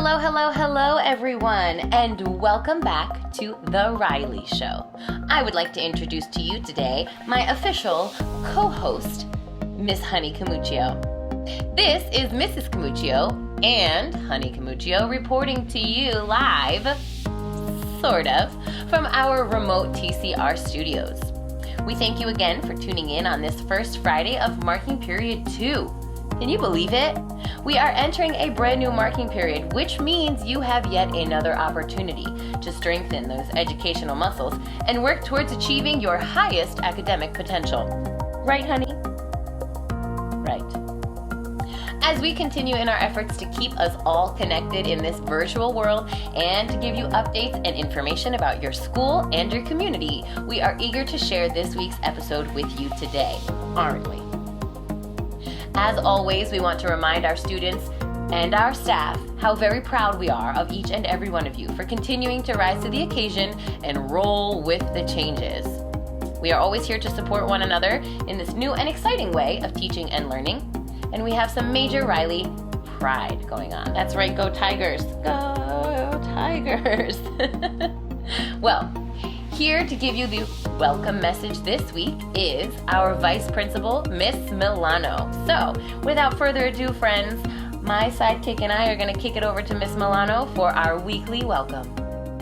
Hello, hello, hello, everyone, and welcome back to The Reilly Show. I would like to introduce to you today my official co-host, Miss Honey Camuccio. This is Mrs. Camuccio and Honey Camuccio reporting to you live, sort of, from our remote TCR studios. We thank you again for tuning in on this first Friday of Marking Period 2. Can you believe it? We are entering a brand new marking period, which means you have yet another opportunity to strengthen those educational muscles and work towards achieving your highest academic potential. Right, honey? Right. As we continue in our efforts to keep us all connected in this virtual world and to give you updates and information about your school and your community, we are eager to share this week's episode with you today, aren't we? As always, we want to remind our students and our staff how very proud we are of each and every one of you for continuing to rise to the occasion and roll with the changes. We are always here to support one another in this new and exciting way of teaching and learning, and we have some major Reilly pride going on. That's right, go Tigers! Go Tigers! Well, here to give you the welcome message this week is our Vice Principal, Miss Milano. So, without further ado, friends, my sidekick and I are going to kick it over to Miss Milano for our weekly welcome.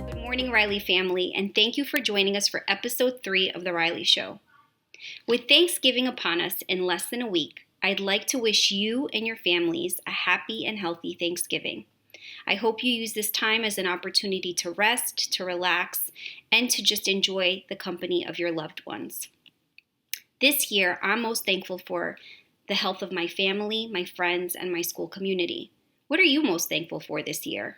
Good morning, Reilly family, and thank you for joining us for episode 3 of The Reilly Show. With Thanksgiving upon us in less than a week, I'd like to wish you and your families a happy and healthy Thanksgiving. I hope you use this time as an opportunity to rest, to relax, and to just enjoy the company of your loved ones. This year, I'm most thankful for the health of my family, my friends, and my school community. What are you most thankful for this year?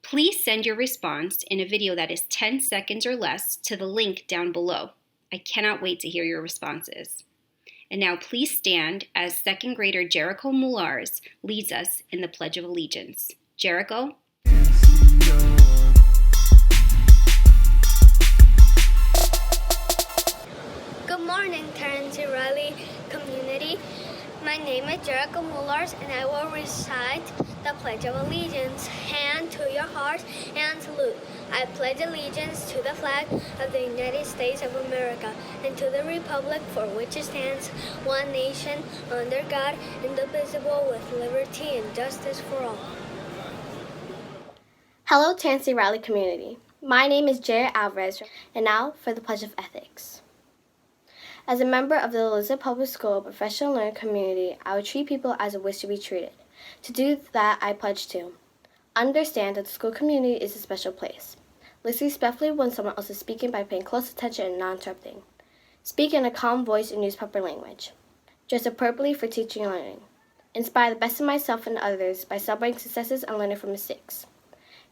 Please send your response in a video that is 10 seconds or less to the link down below. I cannot wait to hear your responses. And now please stand as second grader Jericho Mullars leads us in the Pledge of Allegiance. Jericho? Good morning, Terence C. Reilly community. My name is Jericho Mullars, and I will recite the Pledge of Allegiance. Hand to your heart and salute. I pledge allegiance to the flag of the United States of America and to the republic for which it stands, one nation, under God, indivisible, with liberty and justice for all. Hello, Terence C. Reilly community. My name is Jared Alvarez, and now for the Pledge of Ethics. As a member of the Elizabeth Public School professional learning community, I would treat people as I wish to be treated. To do that, I pledge to understand that the school community is a special place. Listen respectfully when someone else is speaking by paying close attention and not interrupting. Speak in a calm voice and use proper language. Dress appropriately for teaching and learning. Inspire the best of myself and others by celebrating successes and learning from mistakes.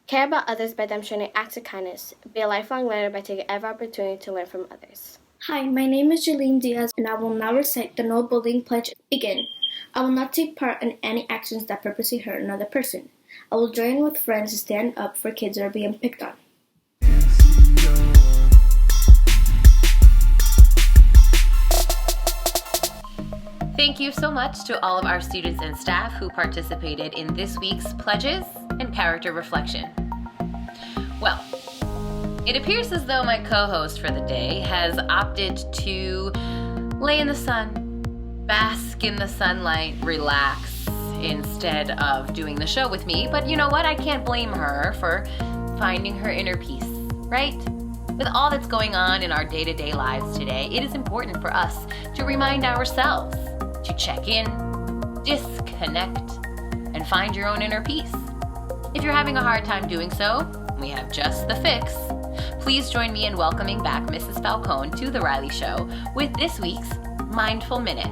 Care about others by demonstrating acts of kindness. Be a lifelong learner by taking every opportunity to learn from others. Hi, my name is Jelene Diaz, and I will now recite the No Bullying Pledge. Begin. I will not take part in any actions that purposely hurt another person. I will join with friends to stand up for kids that are being picked on. Thank you so much to all of our students and staff who participated in this week's pledges and character reflection. Well, it appears as though my co-host for the day has opted to lay in the sun, bask in the sunlight, relax, instead of doing the show with me. But you know what? I can't blame her for finding her inner peace, right? With all that's going on in our day-to-day lives today, it is important for us to remind ourselves to check in, disconnect, and find your own inner peace. If you're having a hard time doing so, we have just the fix. Please join me in welcoming back Mrs. Falcone to The Reilly Show with this week's Mindful Minute.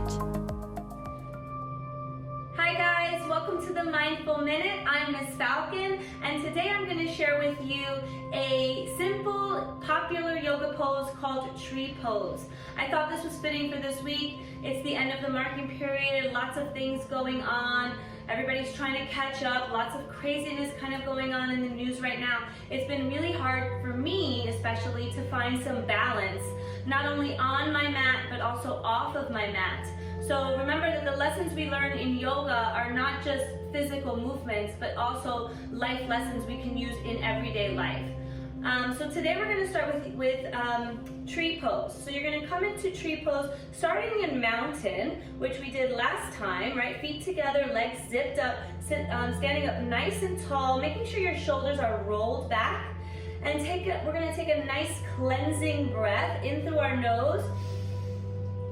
Hi guys, welcome to the Mindful Minute. I'm Miss Falcon, and today I'm going to share with you a simple, popular yoga pose called tree pose. I thought this was fitting for this week. It's the end of the marking period, lots of things going on. Everybody's trying to catch up, lots of craziness kind of going on in the news right now. It's been really hard for me, especially, to find some balance not only on my mat, but also off of my mat. So remember that the lessons we learn in yoga are not just physical movements, but also life lessons we can use in everyday life. So today we're going to start with tree pose. So you're going to come into tree pose, starting in mountain, which we did last time, right? Feet together, legs zipped up, standing up nice and tall, making sure your shoulders are rolled back. And we're going to take a nice cleansing breath in through our nose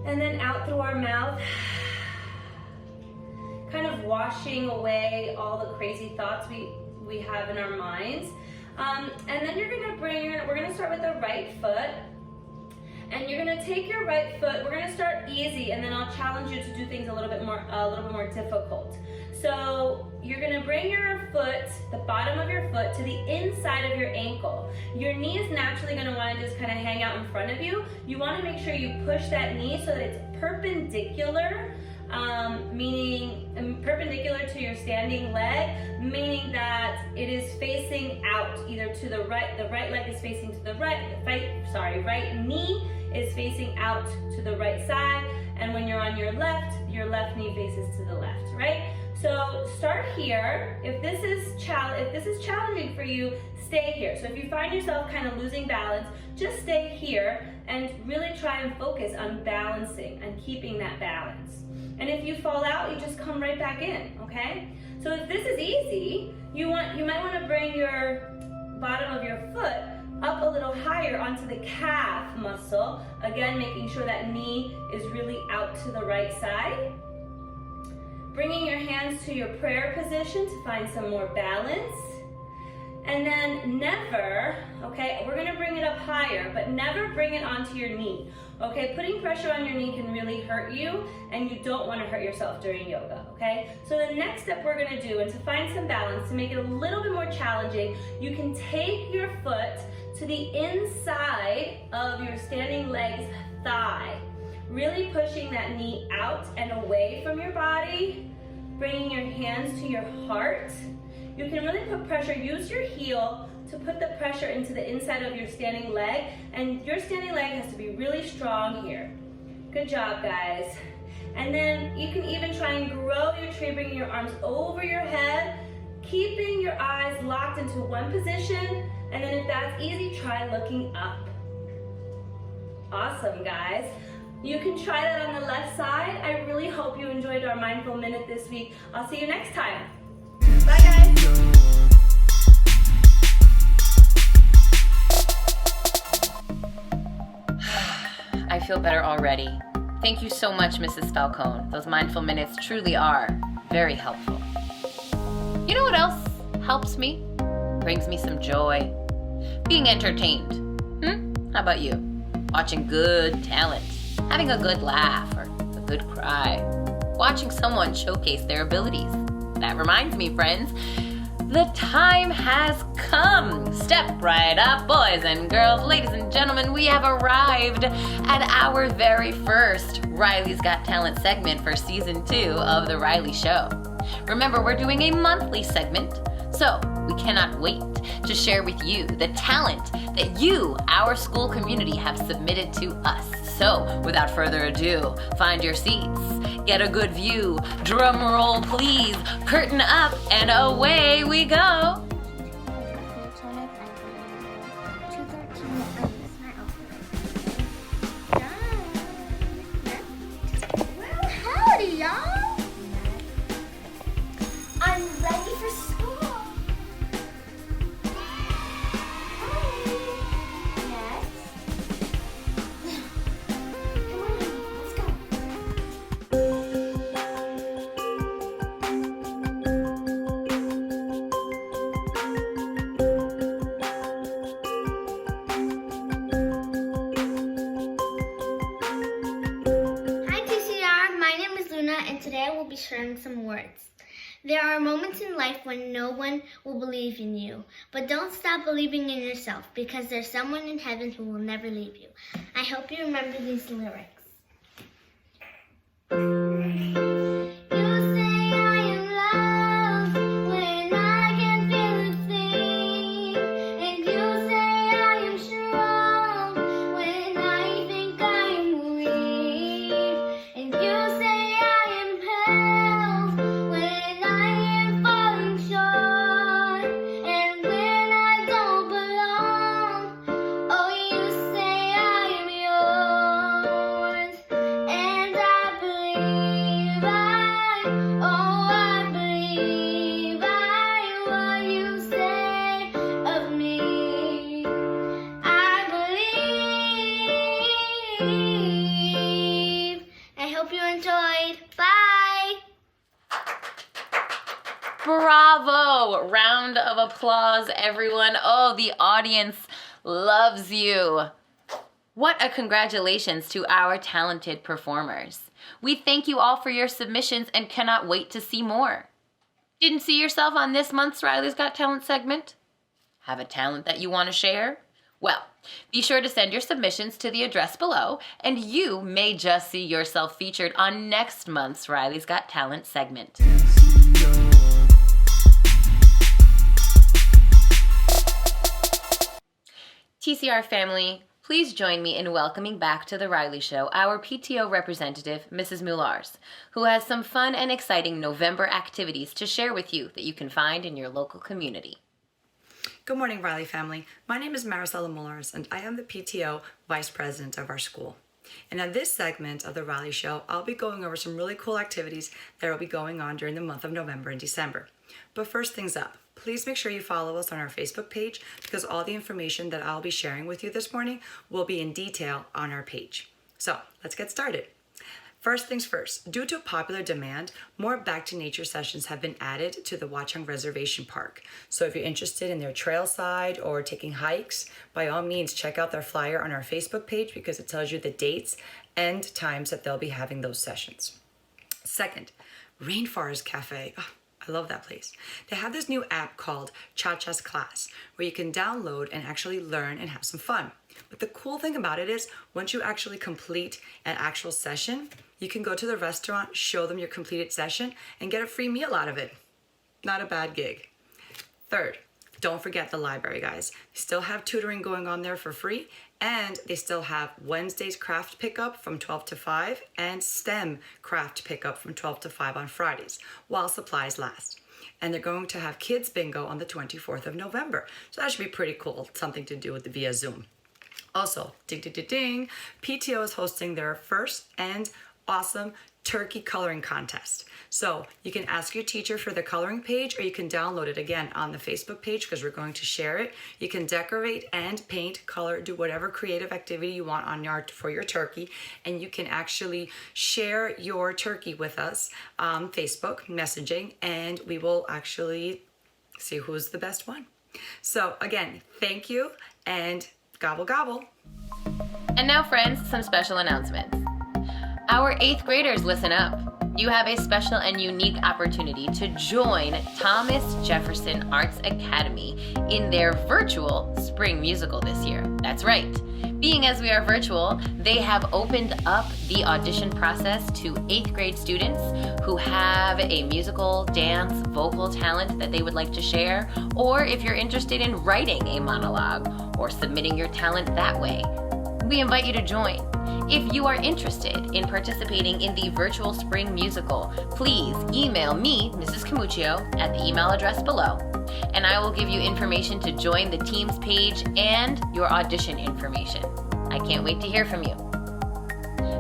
and then out through our mouth, kind of washing away all the crazy thoughts we have in our minds. And then we're going to start with the right foot. And you're going to take your right foot, we're going to start easy, and then I'll challenge you to do things a little bit more difficult. So you're going to bring your foot, the bottom of your foot, to the inside of your ankle. Your knee is naturally going to want to just kind of hang out in front of you. You want to make sure you push that knee so that it's perpendicular, meaning perpendicular to your standing leg, meaning that it is facing out, either to the right leg is facing to the right, right knee is facing out to the right side, and when you're on your left knee faces to the left, right? So start here. If this is challenging for you, stay here. So if you find yourself kind of losing balance, just stay here and really try and focus on balancing and keeping that balance. And if you fall out, you just come right back in, okay? So if this is easy, you might want to bring your bottom of your foot up a little higher onto the calf muscle. Again, making sure that knee is really out to the right side. Bringing your hands to your prayer position to find some more balance. And then never, okay, we're gonna bring it up higher, but never bring it onto your knee. Okay, putting pressure on your knee can really hurt you, and you don't wanna hurt yourself during yoga, okay? So the next step we're gonna do, and to find some balance, to make it a little bit more challenging, you can take your foot to the inside of your standing leg's thigh. Really pushing that knee out and away from your body, bringing your hands to your heart. You can really put pressure, use your heel to put the pressure into the inside of your standing leg, and your standing leg has to be really strong here. Good job, guys. And then you can even try and grow your tree, bringing your arms over your head, keeping your eyes locked into one position, and then if that's easy, try looking up. Awesome, guys. You can try that on the left side. I really hope you enjoyed our Mindful Minute this week. I'll see you next time. Bye, guys. I feel better already. Thank you so much, Mrs. Falcone. Those mindful minutes truly are very helpful. You know what else helps me? Brings me some joy? Being entertained. How about you? Watching good talent, having a good laugh or a good cry, watching someone showcase their abilities. That reminds me, friends, the time has come. Step right up, boys and girls, ladies and gentlemen. We have arrived at our very first Reilly's Got Talent segment for season 2 of The Reilly Show. Remember, we're doing a monthly segment, so we cannot wait to share with you the talent that you, our school community, have submitted to us. So, without further ado, find your seats, get a good view, drum roll please, curtain up, and away we go. Well, howdy, y'all. I'm ready for school. Sharing some words. There are moments in life when no one will believe in you, but don't stop believing in yourself because there's someone in heaven who will never leave you. I hope you remember these lyrics. Think leave. I hope you enjoyed. Bye. Bravo! Round of applause, everyone. Oh, the audience loves you. What a congratulations to our talented performers. We thank you all for your submissions and cannot wait to see more. Didn't see yourself on this month's Reilly's Got Talent segment? Have a talent that you want to share? Well, be sure to send your submissions to the address below, and you may just see yourself featured on next month's Reilly's Got Talent segment. TCR family, please join me in welcoming back to the Reilly Show our PTO representative, Mrs. Moulars, who has some fun and exciting November activities to share with you that you can find in your local community. Good morning, Reilly family. My name is Maricela Moulars, and I am the PTO Vice President of our school. And on this segment of the Reilly Show, I'll be going over some really cool activities that will be going on during the month of November and December. But first things up, please make sure you follow us on our Facebook page because all the information that I'll be sharing with you this morning will be in detail on our page. So let's get started. First things first, due to popular demand, more Back to Nature sessions have been added to the Watchung Reservation Park. So if you're interested in their trail side or taking hikes, by all means check out their flyer on our Facebook page because it tells you the dates and times that they'll be having those sessions. Second, Rainforest Cafe. Oh, I love that place. They have this new app called Cha-Cha's Class where you can download and actually learn and have some fun. But the cool thing about it is once you actually complete an actual session, you can go to the restaurant, show them your completed session, and get a free meal out of it. Not a bad gig. Third, don't forget the library, guys. They still have tutoring going on there for free, and they still have Wednesday's craft pickup from 12 to 5 and STEM craft pickup from 12 to 5 on Fridays while supplies last. And they're going to have kids bingo on the 24th of November. So that should be pretty cool, something to do with via Zoom. Also, ding, ding, ding, ding, PTO is hosting their first and awesome turkey coloring contest. So you can ask your teacher for the coloring page or you can download it again on the Facebook page because we're going to share it. You can decorate and paint, color, do whatever creative activity you want on for your turkey, and you can actually share your turkey with us on Facebook messaging, and we will actually see who's the best one. So again, thank you and gobble gobble. And now, friends, some special announcements. Our 8th graders, listen up. You have a special and unique opportunity to join Thomas Jefferson Arts Academy in their virtual spring musical this year. That's right. Being as we are virtual, they have opened up the audition process to 8th grade students who have a musical, dance, vocal talent that they would like to share, or if you're interested in writing a monologue or submitting your talent that way. We invite you to join. If you are interested in participating in the virtual spring musical, please email me, Mrs. Camuccio, at the email address below, and I will give you information to join the team's page and your audition information. I can't wait to hear from you.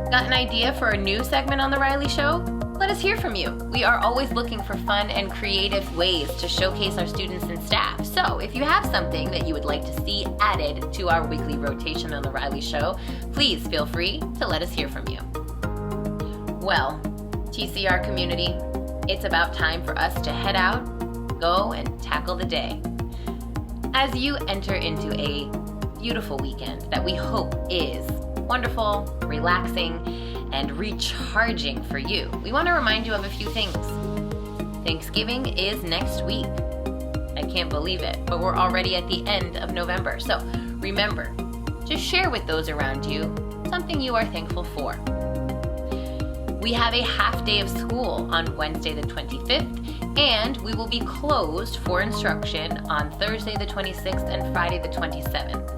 Got an idea for a new segment on The Reilly Show? Let us hear from you. We are always looking for fun and creative ways to showcase our students and staff. So if you have something that you would like to see added to our weekly rotation on The Reilly Show, please feel free to let us hear from you. Well, TCR community, it's about time for us to head out, go and tackle the day. As you enter into a beautiful weekend that we hope is wonderful, relaxing, and recharging for you, we want to remind you of a few things. Thanksgiving is next week. I can't believe it, but we're already at the end of November. So remember to share with those around you something you are thankful for. We have a half day of school on Wednesday the 25th, and we will be closed for instruction on Thursday the 26th and Friday the 27th.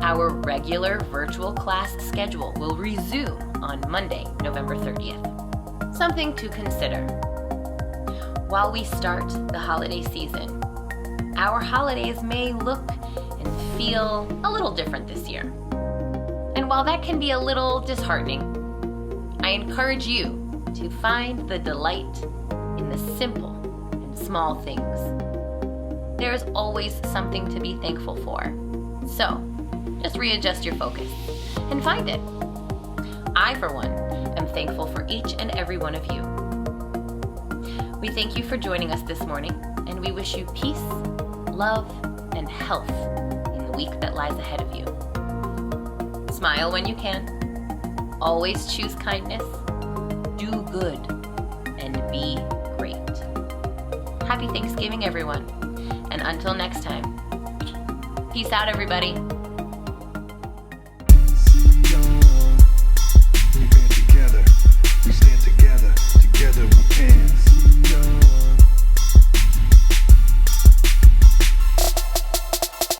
Our regular virtual class schedule will resume on Monday, November 30th. Something to consider. While we start the holiday season, our holidays may look and feel a little different this year. And while that can be a little disheartening, I encourage you to find the delight in the simple and small things. There is always something to be thankful for. So, just readjust your focus and find it. I, for one, am thankful for each and every one of you. We thank you for joining us this morning, and we wish you peace, love, and health in the week that lies ahead of you. Smile when you can. Always choose kindness. Do good. And be great. Happy Thanksgiving, everyone. And until next time, peace out, everybody.